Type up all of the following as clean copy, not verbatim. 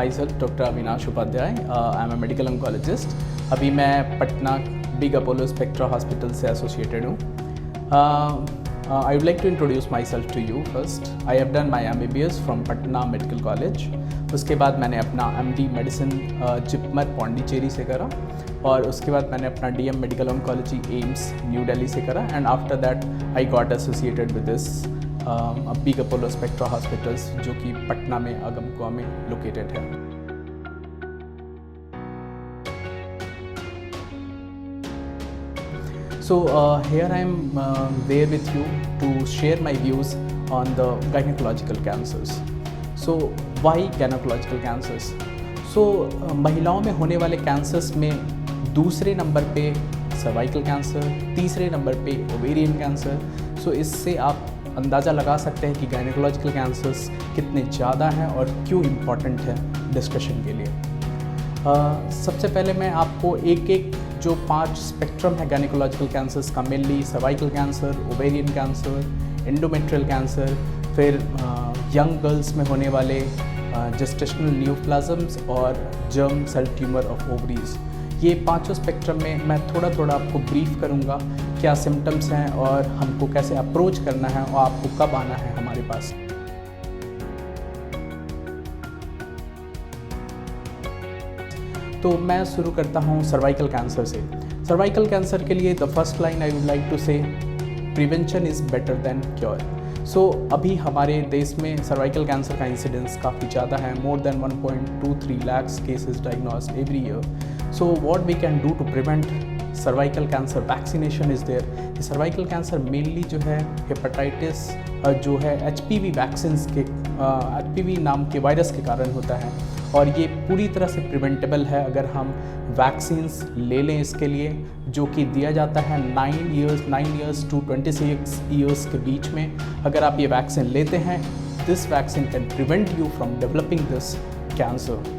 My self doctor Avinash Upadhyay. I am a medical oncologist. अभी मैं Patna big Apollo Spectra hospital से associated हूँ। I would like to introduce my self to you. First, I have done my MBBS from Patna medical college. उसके बाद मैंने अपना MD medicine JIPMER Pondicherry से करा, और उसके बाद मैंने अपना DM medical oncology AIIMS new Delhi से करा। And after that I got associated with this big Apollo spectra hospitals, जो कि पटना में अगमकुआ में लोकेटेड है। So here I am there with you to share my views on the gynecological cancers. So why gynecological cancers? So महिलाओं में होने वाले cancers में दूसरे नंबर पे सर्वाइकल कैंसर, तीसरे नंबर पे ओवेरियन कैंसर। सो इससे आप अंदाज़ा लगा सकते हैं कि गायनेकोलॉजिकल कैंसर्स कितने ज़्यादा हैं और क्यों इम्पॉर्टेंट है डिस्कशन के लिए। सबसे पहले मैं आपको एक जो 5 स्पेक्ट्रम है गायनेकोलॉजिकल कैंसर्स का, mainly cervical cancer, ovarian cancer, endometrial cancer, फिर यंग गर्ल्स में होने वाले जेस्टेशनल न्यूप्लाज्म्स और germ cell tumour of ovaries, ये 5 स्पेक्ट्रम में मैं थोड़ा आपको ब्रीफ करूँगा क्या सिम्टम्स हैं और हमको कैसे अप्रोच करना है और आपको कब आना है हमारे पास। तो मैं शुरू करता हूँ सर्वाइकल कैंसर से। सर्वाइकल कैंसर के लिए the first line I would like to say, prevention is better than cure. So अभी हमारे देश में सर्वाइकल कैंसर का इंसिडेंस काफ़ी ज़्यादा है, more than 1.23 lakh cases diagnosed every year. So what we can do to prevent cervical cancer? Vaccination is there. Cervical cancer mainly जो है हेपेटाइटिस जो है HPV वैक्सीन के HPV नाम के वायरस के कारण होता है, और ये पूरी तरह से प्रिवेंटेबल है अगर हम वैक्सीन्स ले लें इसके लिए, जो कि दिया जाता है 9 ईयर्स टू 26 ईयर्स के बीच में। अगर आप ये वैक्सीन लेते हैं, this vaccine can prevent you from developing this cancer.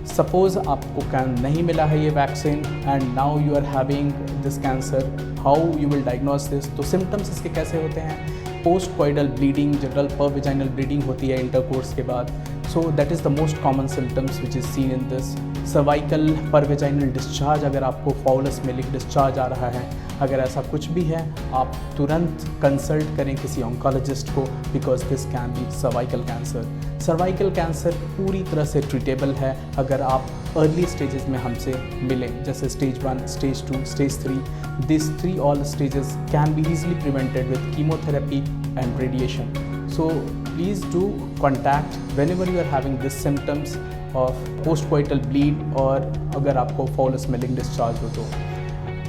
Suppose आपको नहीं मिला है ये vaccine and now you are having this cancer, how you will diagnose this? तो सिम्टम्स इसके कैसे होते हैं? Post coital bleeding, general per vaginal bleeding होती है इंटरकोर्स के बाद। So that is the most common symptoms which is seen in this. Cervical per vaginal discharge, अगर आपको फाउल स्मेलिंग डिस्चार्ज आ रहा है, अगर ऐसा कुछ भी है, आप तुरंत कंसल्ट करें किसी ऑन्कोलॉजिस्ट को, because this can be cervical cancer. Cervical cancer पूरी तरह से ट्रीटेबल है अगर आप अर्ली स्टेजेस में हमसे मिलें, जैसे stage 1, stage 2, stage 3। This 3 all stages can be easily prevented with chemotherapy and radiation. So please do contact whenever you are having these symptoms of postcoital bleed, और अगर आपको फाउल स्मेलिंग डिस्चार्ज हो तो।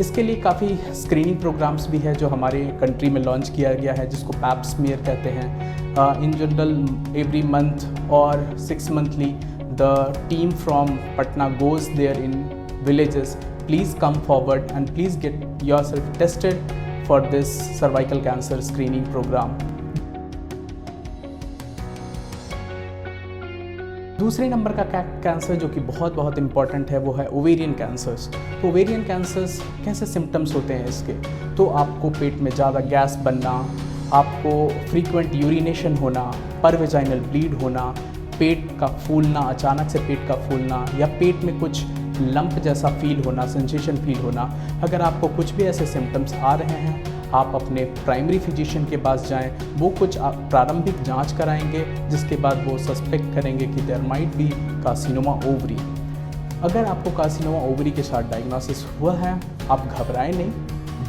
इसके लिए काफ़ी स्क्रीनिंग प्रोग्राम्स भी है जो हमारे कंट्री में लॉन्च किया गया है, जिसको पैप स्मीयर कहते हैं। इन जनरल एवरी मंथ और 6 monthly the team from Patna goes there in villages. Please come forward and please get yourself tested for this cervical cancer screening program. दूसरे नंबर का कैंसर जो कि बहुत इंपॉर्टेंट है वो है ओवेरियन कैंसर्स। तो ओवेरियन कैंसर्स कैसे सिम्टम्स होते हैं इसके? तो आपको पेट में ज़्यादा गैस बनना, आपको फ्रीक्वेंट यूरिनेशन होना, परवेजाइनल ब्लीड होना, पेट का फूलना, अचानक से पेट का फूलना, या पेट में कुछ लंप जैसा फील होना, सेंसेशन फील होना। अगर आपको कुछ भी ऐसे सिम्टम्स आ रहे हैं, आप अपने प्राइमरी फिजिशियन के पास जाएं, वो कुछ प्रारंभिक जांच कराएंगे, जिसके बाद वो सस्पेक्ट करेंगे कि there might be carcinoma ovary. अगर आपको कार्सिनोमा ओवरी के साथ डायग्नोसिस हुआ है, आप घबराएं नहीं,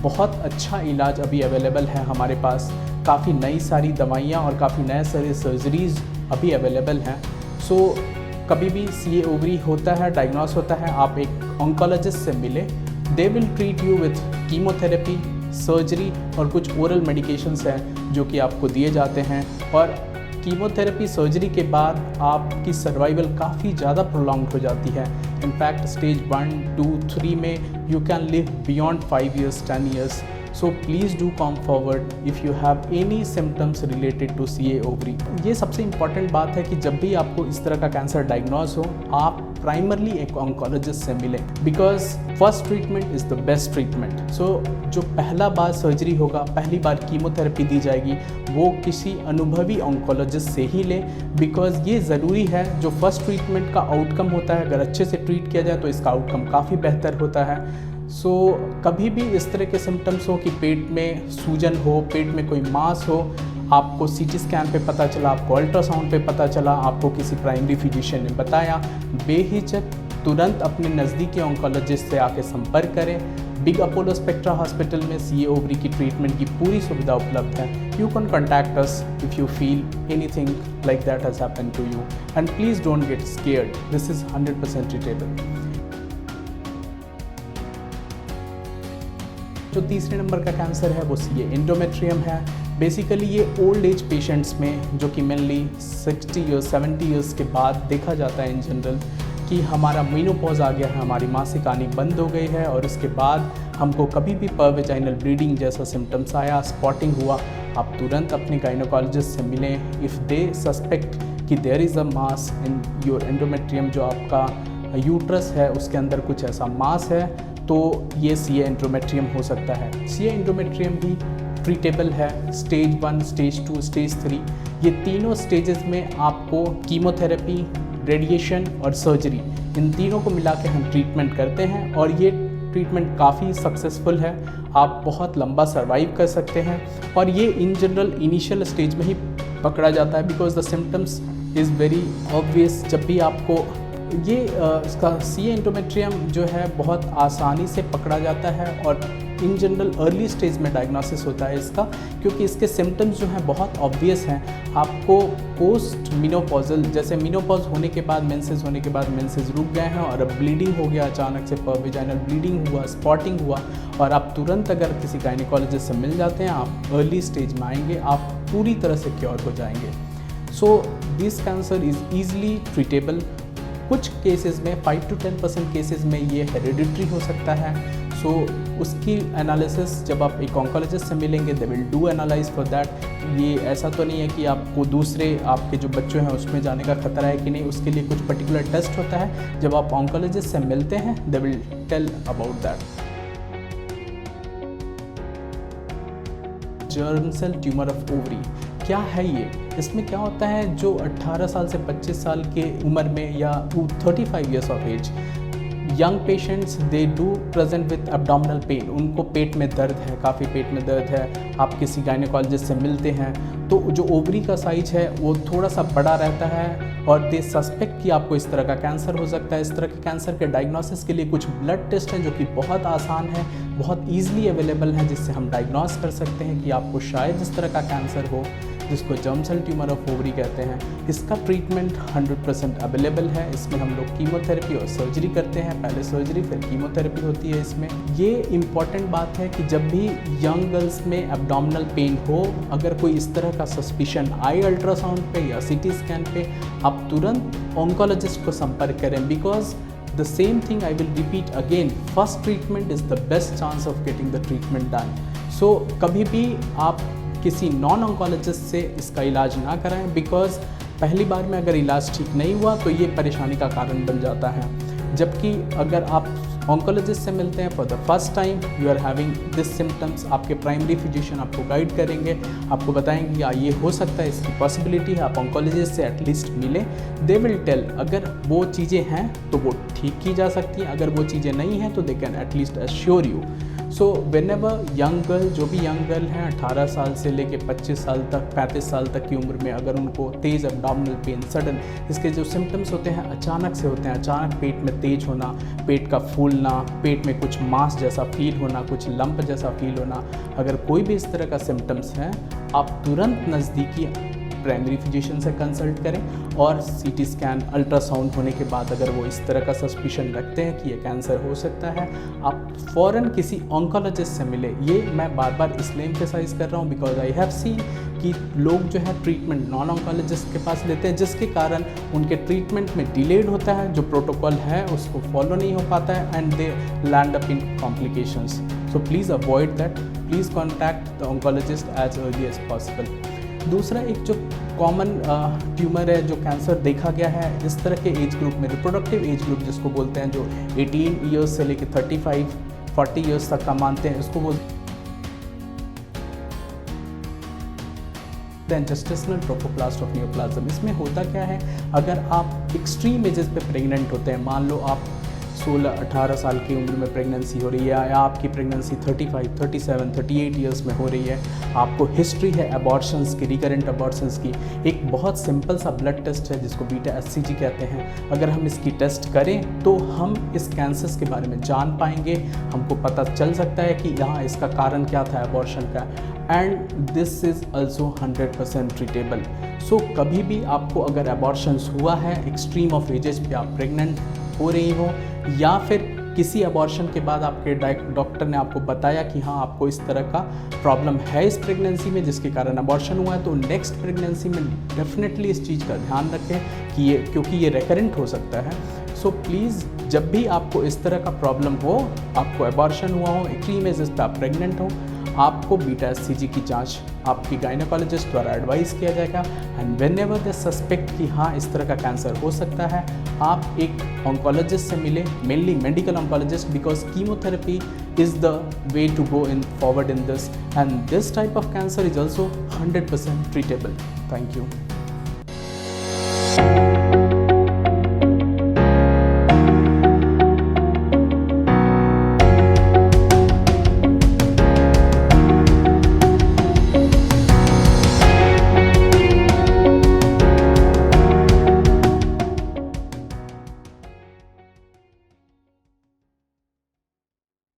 बहुत अच्छा इलाज अभी अवेलेबल है हमारे पास। काफ़ी नई सारी दवाइयाँ और काफ़ी नए सारे सर्जरीज़ अभी अवेलेबल हैं। सो कभी भी CA ओवरी होता है, डायग्नोस होता है, आप एक ऑन्कोलॉजिस्ट से मिले, they will treat you with chemotherapy, surgery और कुछ ओरल मेडिकेशंस हैं जो कि आपको दिए जाते हैं। और कीमोथेरेपी सर्जरी के बाद आपकी सर्वाइवल काफ़ी ज़्यादा प्रोलॉन्ग हो जाती है। इनफैक्ट स्टेज 1, 2, 3 में you can live beyond 5 years, 10 years। So please do come forward if you have any symptoms related to CA ovary. ये सबसे इंपॉर्टेंट बात है कि जब भी आपको इस तरह का कैंसर डायग्नोज हो, आप प्राइमरली एक ऑन्कोलॉजिस्ट से मिलें, because first treatment is the best treatment. So जो पहला बार सर्जरी होगा, पहली बार कीमोथेरेपी दी जाएगी, वो किसी अनुभवी ऑन्कोलॉजिस्ट से ही लें, बिकॉज ये ज़रूरी है। जो फर्स्ट ट्रीटमेंट का आउटकम होता है, अगर अच्छे से ट्रीट किया जाए तो इसका आउटकम काफ़ी बेहतर होता है। सो कभी भी इस तरह के सिम्टम्स हो कि पेट में सूजन हो, पेट में कोई मास हो, आपको CT स्कैन पे पता चला, आपको अल्ट्रासाउंड पे पता चला, आपको किसी प्राइमरी फिजिशियन ने बताया, बेहिचक तुरंत अपने नज़दीकी ऑन्कोलॉजिस्ट से आके संपर्क करें। बिग अपोलो स्पेक्ट्रा हॉस्पिटल में CA ओवरी की ट्रीटमेंट की पूरी सुविधा उपलब्ध है। You can contact us if you feel anything like that has happened to you, and please don't get scared, this is 100% treatable. जो तीसरे नंबर का कैंसर है वो CA एंडोमेट्रियम है। बेसिकली ये ओल्ड एज पेशेंट्स में, जो कि मेनली 60 ईयर्स 70 ईयर्स के बाद देखा जाता है इन जनरल, कि हमारा मेनोपॉज आ गया है, हमारी मासिक आनी बंद हो गई है और उसके बाद हमको कभी भी परवेजाइनल ब्लीडिंग जैसा सिम्टम्स आया, स्पॉटिंग हुआ, आप तुरंत अपने गायनोकोलॉजिस्ट से मिलें। इफ़ दे सस्पेक्ट कि there is a mass in your endometrium, जो आपका यूट्रस है उसके अंदर कुछ ऐसा मास है, तो ये CA एंडोमेट्रियम हो सकता है। CA एंडोमेट्रियम भी ट्रीटेबल है, स्टेज 1, स्टेज 2, स्टेज 3, ये तीनों स्टेजेस में आपको कीमोथेरेपी, रेडिएशन और सर्जरी, इन तीनों को मिला के हम ट्रीटमेंट करते हैं और ये ट्रीटमेंट काफ़ी सक्सेसफुल है। आप बहुत लंबा सर्वाइव कर सकते हैं और ये इन जनरल इनिशियल स्टेज में ही पकड़ा जाता है, because the symptoms is very obvious. जब भी आपको ये इसका CA एंडोमेट्रियम जो है बहुत आसानी से पकड़ा जाता है और इन जनरल अर्ली स्टेज में डायग्नोसिस होता है इसका, क्योंकि इसके सिम्टम्स जो हैं बहुत ऑब्वियस हैं। आपको पोस्ट मिनोपॉजल, जैसे मिनोपॉज होने के बाद, मेंसेस होने के बाद मेंसेस रुक गए हैं और अब ब्लीडिंग हो गया, अचानक से परवेजाइनल ब्लीडिंग हुआ, स्पॉटिंग हुआ, और आप तुरंत अगर किसी गायनेकोलॉजिस्ट से मिल जाते हैं, आप अर्ली स्टेज में आएंगे, आप पूरी तरह से क्योर हो जाएंगे। So this cancer is easily treatable. कुछ केसेस में 5 to 10% केसेस में ये हेरिडिटरी हो सकता है। सो उसकी एनालिसिस जब आप एक ऑन्कोलॉजिस्ट से मिलेंगे, they will do analyse for that. ये ऐसा तो नहीं है कि आपको दूसरे आपके जो बच्चे हैं उसमें जाने का खतरा है कि नहीं, उसके लिए कुछ पर्टिकुलर टेस्ट होता है। जब आप ऑन्कोलॉजिस्ट से मिलते हैं, they will tell about that. Germ cell tumour of ovary क्या है ये? इसमें क्या होता है, जो 18 साल से 25 साल के उम्र में या 35 years of age young patients, they do present with abdominal pain, उनको पेट में दर्द है, काफ़ी पेट में दर्द है, आप किसी गायनेकोलॉजिस्ट से मिलते हैं तो जो ओवरी का साइज है वो थोड़ा सा बड़ा रहता है और दे सस्पेक्ट कि आपको इस तरह का कैंसर हो सकता है। इस तरह के कैंसर के डायग्नोसिस के लिए कुछ ब्लड टेस्ट हैं जो कि बहुत आसान है, बहुत ईजिली अवेलेबल हैं, जिससे हम डायग्नोस कर सकते हैं कि आपको शायद इस तरह का कैंसर हो, जिसको germ cell tumour of ovary कहते हैं। इसका ट्रीटमेंट 100% अवेलेबल है। इसमें हम लोग कीमोथेरेपी और सर्जरी करते हैं, पहले सर्जरी फिर कीमोथेरेपी होती है इसमें। ये इम्पॉर्टेंट बात है कि जब भी यंग गर्ल्स में एब्डोमिनल पेन हो, अगर कोई इस तरह का सस्पिशन आए अल्ट्रासाउंड पे या CT स्कैन पे, आप तुरंत ऑन्कोलॉजिस्ट को संपर्क करें, because the same thing I will repeat again, first treatment is the best chance of getting the treatment done. So कभी भी आप किसी नॉन ऑन्कोलॉजिस्ट से इसका इलाज ना कराएं, बिकॉज पहली बार में अगर इलाज ठीक नहीं हुआ तो ये परेशानी का कारण बन जाता है। जबकि अगर आप ऑन्कोलॉजिस्ट से मिलते हैं for the first time, you are having this symptoms, आपके प्राइमरी फिजिशियन आपको गाइड करेंगे, आपको बताएंगे कि ये हो सकता है, इसकी पॉसिबिलिटी है, आप ऑन्कोलॉजिस्ट से एटलीस्ट मिलें। दे विल टेल अगर वो चीज़ें हैं तो वो ठीक की जा सकती हैं, अगर वो चीज़ें नहीं हैं तो they can at least assure you. So when ever young girl, जो भी यंग गर्ल हैं 18 साल से लेके 25 साल तक, 35 साल तक की उम्र में, अगर उनको तेज़ एब्डोमिनल पेन, सडन, इसके जो सिम्टम्स होते हैं अचानक से होते हैं, अचानक पेट में तेज होना, पेट का फूलना, पेट में कुछ मास जैसा फील होना, कुछ लंप जैसा फील होना, अगर कोई भी इस तरह का सिम्टम्स हैं, आप तुरंत नज़दीकी प्राइमरी फिजिशियन से कंसल्ट करें और CT स्कैन, अल्ट्रासाउंड होने के बाद अगर वो इस तरह का सस्पिशन रखते हैं कि ये कैंसर हो सकता है, आप फ़ौरन किसी ऑन्कोलॉजिस्ट से मिले। ये मैं बार बार इसलिए एम्फेसाइज कर रहा हूँ बिकॉज आई हैव सीन कि लोग जो है ट्रीटमेंट नॉन ऑन्कोलॉजिस्ट के पास लेते हैं, जिसके कारण उनके ट्रीटमेंट में डिलेड होता है, जो प्रोटोकॉल है उसको फॉलो नहीं हो पाता है and they land up in complications. So please avoid that, please contact the oncologist as early as possible. दूसरा एक जो कॉमन ट्यूमर है जो कैंसर देखा गया है इस तरह के एज ग्रुप में, रिप्रोडक्टिव एज ग्रुप जिसको बोलते हैं, जो 18 ईयर्स से लेकर 35-40 ईयर्स तक का मानते हैं, इसको बोलते हैं इंटेस्टिनल ट्रोफोप्लास्ट ऑफ नियोप्लाज्म। इसमें होता क्या है, अगर आप एक्सट्रीम एजेस पे प्रेग्नेंट होते हैं, मान लो आप 16-18 साल की उम्र में प्रेगनेंसी हो रही है, या आपकी प्रेगनेंसी 35, 37, 38 ईयर्स में हो रही है, आपको हिस्ट्री है अबॉर्शंस की, रिकरेंट अबॉर्शंस की, एक बहुत सिंपल सा ब्लड टेस्ट है जिसको बीटा HCG कहते हैं। अगर हम इसकी टेस्ट करें तो हम इस कैंसर्स के बारे में जान पाएंगे, हमको पता चल सकता है कि यहाँ इसका कारण क्या था अबॉर्शन का, and this is also 100% treatable. So कभी भी आपको अगर अबॉर्शंस हुआ है, एक्सट्रीम ऑफ एजेस पे आप प्रेग्नेंट हो रही हो, या फिर किसी अबॉर्शन के बाद आपके डॉक्टर ने आपको बताया कि हाँ आपको इस तरह का प्रॉब्लम है इस प्रेगनेंसी में जिसके कारण अबॉर्शन हुआ है, तो नेक्स्ट प्रेगनेंसी में डेफिनेटली इस चीज़ का ध्यान रखें कि क्योंकि ये रिकरेंट हो सकता है। सो प्लीज़ जब भी आपको इस तरह का प्रॉब्लम हो, आपको अबॉर्शन हुआ हो, एक्सट्रीम एजेस पे आप प्रेग्नेंट हो, आपको बीटा HCG की जांच आपकी गायनेकोलॉजिस्ट द्वारा एडवाइस किया जाएगा। And when ever they suspect कि हाँ इस तरह का कैंसर हो सकता है, आप एक ऑन्कोलॉजिस्ट से मिले, mainly medical oncologist, because chemotherapy is the way to go in forward in this, and this type of cancer is also 100% treatable. Thank you.